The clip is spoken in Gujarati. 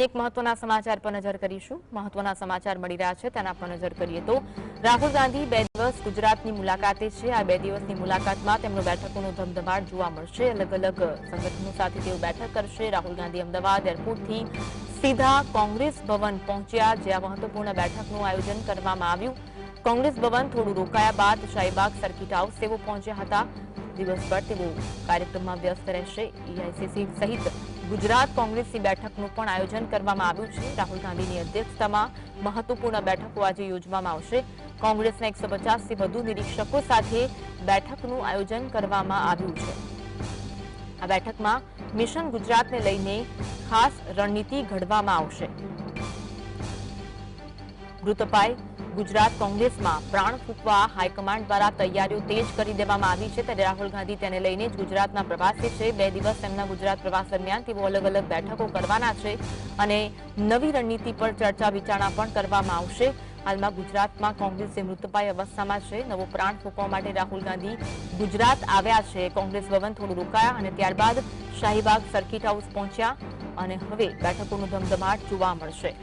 એક મહત્વના સમાચાર પર નજર કરીશું। મહત્વના સમાચાર મળી રહ્યા છે તેના પર નજર કરીએ તો રાહુલ ગાંધી 2 દિવસ ગુજરાતની મુલાકાતે છે। આ 2 દિવસની મુલાકાતમાં તેમનો બેઠકોનો ધમધમાટ જોવા મળશે। અલગ અલગ સંગઠનો સાથે તેઓ બેઠક કરશે। રાહુલ ગાંધી અમદાવાદ એરપોર્ટથી સીધા કોંગ્રેસ ભવન પહોંચ્યા, જ્યાં મહત્વપૂર્ણ બેઠકનું આયોજન કરવામાં આવ્યું। કોંગ્રેસ ભવન થોડું રોકાયા બાદ શાહીબાગ સર્કિટ હાઉસ તેઓ પહોંચ્યા હતા। દિવસભર તેઓ કાર્યક્રમમાં વ્યસ્ત રહેશે। એઆઈસીસી સહિત ગુજરાત કોંગ્રેસની બેઠકનું પણ આયોજન કરવામાં આવ્યું છે। રાહુલ ગાંધીની અધ્યક્ષતામાં મહત્વપૂર્ણ બેઠકો આજે યોજવામાં આવશે। કોંગ્રેસના 150થી વધુ નિરીક્ષકો સાથે બેઠકનું આયોજન કરવામાં આવ્યું છે। આ બેઠકમાં મિશન ગુજરાતને લઈને ખાસ રણનીતિ ઘડવામાં આવશે। મૃતપાય ગુજરાત કોંગ્રેસમાં પ્રાણ ફૂંકવા હાઈકમાન્ડ દ્વારા તૈયારીઓ તેજ કરી દેવામાં આવી છે। ત્યારે રાહુલ ગાંધી તેને લઈને જ ગુજરાતના પ્રવાસે છે। 2 દિવસ તેમના ગુજરાત પ્રવાસ દરમિયાન તેઓ અલગ અલગ બેઠકો કરવાના છે અને નવી રણનીતિ પર ચર્ચા વિચારણા પણ કરવામાં આવશે। હાલમાં ગુજરાતમાં કોંગ્રેસ જે મૃતપાય અવસ્થામાં છે, નવો પ્રાણ ફૂંકવા માટે રાહુલ ગાંધી ગુજરાત આવ્યા છે। કોંગ્રેસ ભવન થોડું રોકાયા અને ત્યારબાદ શાહીબાગ સર્કિટ હાઉસ પહોંચ્યા અને હવે બેઠકોનો ધમધમાટ જોવા મળશે।